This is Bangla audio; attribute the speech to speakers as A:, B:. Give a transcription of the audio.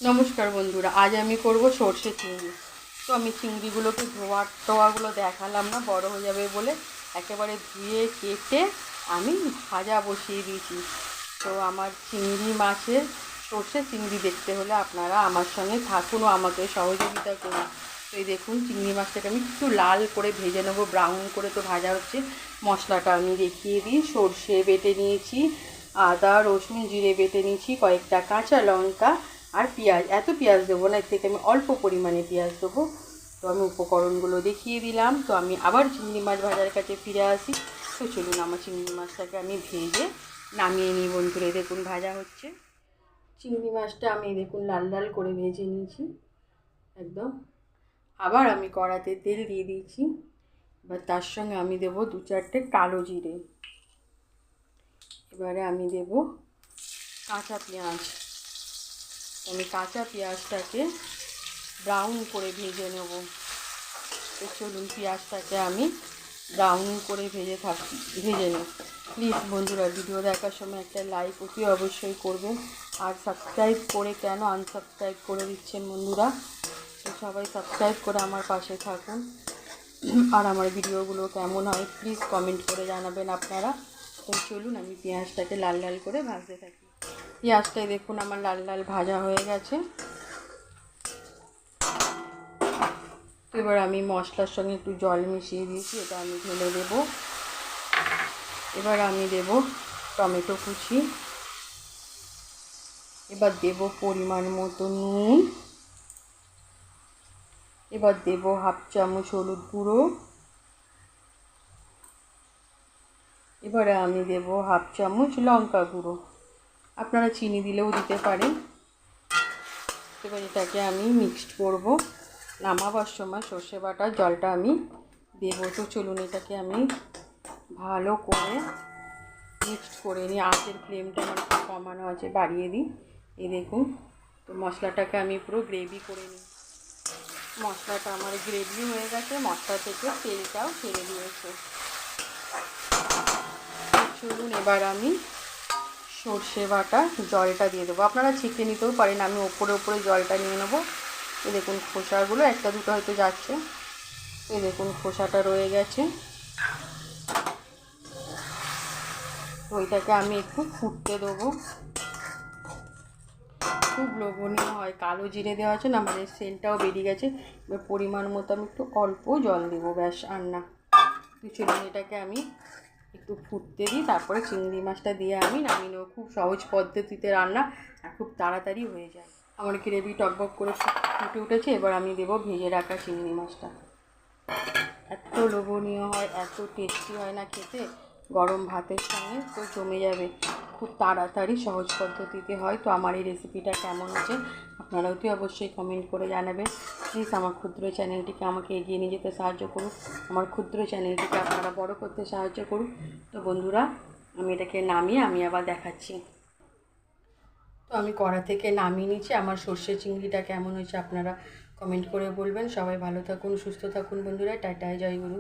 A: নমস্কার বন্ধুরা, আজ আমি করব সর্ষে চিংড়ি। তো আমি চিংড়িগুলোকে টোয়াগুলো দেখালাম না, বড় হয়ে যাবে বলে একেবারে ধুয়ে কেটে আমি ভাজা বসিয়ে দিয়েছি। তো আমার চিংড়ি মাছের সর্ষে চিংড়ি দেখতে হলে আপনারা আমার সঙ্গে থাকুন ও আমাকে সহযোগিতা করুন। তো এই দেখুন, চিংড়ি মাছটাকে আমি একটু লাল করে ভেজে নেবো, ব্রাউন করে তো ভাজা হচ্ছে। মশলাটা আমি দেখিয়ে দিই। সর্ষে বেটে নিয়েছি, আদা রসুন জিরে বেটে নিয়েছি, কয়েকটা কাঁচা লঙ্কা আর পেঁয়াজ। এত পেঁয়াজ দেবো না, এর থেকে আমি অল্প পরিমাণে পেঁয়াজ দেবো। তো আমি উপকরণগুলো দেখিয়ে দিলাম। তো আমি আবার চিংড়ি মাছ ভাজার কাছে ফিরে আসি। তো চলুন, আমার চিংড়ি মাছটাকে আমি ভেজে নামিয়ে নিই। বন্ধুরা দেখুন, ভাজা হচ্ছে। চিংড়ি মাছটা আমি দেখুন লাল লাল করে ভেজে নিয়েছি একদম। আবার আমি কড়াতে তেল দিয়ে দিয়েছি। এবার তার সঙ্গে আমি দেবো 2-4টে কালো জিরে। এবারে আমি দেবো কাঁচা পেঁয়াজ। আমি কাঁচা পেঁয়াজটাকে ব্রাউন করে ভেজে নেব। তো চলুন, পেঁয়াজটাকে আমি ব্রাউন করে ভেজে নেব। প্লিজ বন্ধুরা, ভিডিও দেখার সময় একটা লাইক অতি অবশ্যই করবেন। আর সাবস্ক্রাইব করে কেন আনসাবস্ক্রাইব করে দিচ্ছেন বন্ধুরা? তো সবাই সাবস্ক্রাইব করে আমার পাশে থাকুন। আর আমার ভিডিওগুলো কেমন হয় প্লিজ কমেন্ট করে জানাবেন আপনারা। তো চলুন, আমি পেঁয়াজটাকে লাল লাল করে ভাজতে থাকি। পেঁয়াজটাই দেখুন আমার লাল লাল ভাজা হয়ে গেছে। এবার আমি মশলার সঙ্গে একটু জল মিশিয়ে দিয়েছি, এটা আমি ঢেলে দেব। এবার আমি দেব টমেটো কুচি। এবার দেব পরিমাণ মতো নুন। এবার দেব 1/2 চামচ হলুদ গুঁড়ো। এবারে আমি দেব 1/2 চামচ লঙ্কা গুঁড়ো। আপনারা চিনি দিলেও দিতে পারেন। এবার এটাকে আমি মিক্সড করব। নামাবার সময় সর্ষে বাটার জলটা আমি দেবো। তো চলুন, এটাকে আমি ভালো করে মিক্সড করে নিই। আঁচের ফ্লেমটা আমার একটু কমানো আছে, বাড়িয়ে দিই। এই দেখুন, তো মশলাটাকে আমি পুরো গ্রেভি করে নিই। মশলাটা আমার গ্রেভি হয়ে গেছে, মশলা থেকে তেলটাও ছেড়ে দিয়েছে। চলুন, এবার আমি সর্ষে বাটা জলটা দিয়ে দেবো। আপনারা ছেঁকে নিতেও পারেন, আমি ওপরে ওপরে জলটা নিয়ে নেবো। এই দেখুন, খোসাগুলো একটা দুটো হয়তো যাচ্ছে। এই দেখুন, খোসাটা রয়ে গেছে। ওইটাকে আমি একটু ফুটতে দেবো। খুব লোভনীয় হয়, কালো জিরে দেওয়া আছে না, মানে সেন্টটাও বেরিয়ে গেছে। এবার পরিমাণ মতো আমি একটু অল্প জল দেবো, ব্যাস আর না। চলুন, এটাকে আমি একটু ফুটতে দিই, তারপরে চিংড়ি মাছটা দিয়ে আমি নামিয়ে নেবো। খুব সহজ পদ্ধতিতে রান্না আর খুব তাড়াতাড়ি হয়ে যায়। আমার গ্রেভি টকবক করে ফুটে উঠেছে। এবার আমি দেবো ভেজে রাখা চিংড়ি মাছটা। এত লোভনীয় হয়, এত টেস্টি হয় না খেতে, গরম ভাতের সঙ্গে তো জমে যাবে। খুব তাড়াতাড়ি সহজ পদ্ধতিতে হয়। তো আমার এই রেসিপিটা কেমন হচ্ছে আপনারা অতি অবশ্যই কমেন্ট করে জানাবেন। প্লিজ আমার ক্ষুদ্র চ্যানেলটিকে আমাকে এগিয়ে নিয়ে যেতে সাহায্য করুন। আমার ক্ষুদ্র চ্যানেলটিকে আপনারা বড় করতে সাহায্য করুন। তো বন্ধুরা, আমি এটাকে নামিয়ে আমি আবার দেখাচ্ছি। তো আমি কড়া থেকে নামিয়ে নিচ্ছি। আমার সর্ষে চিংড়িটা কেমন হয়েছে আপনারা কমেন্ট করে বলবেন। সবাই ভালো থাকুন, সুস্থ থাকুন বন্ধুরা। টাটা, জয় গুরু।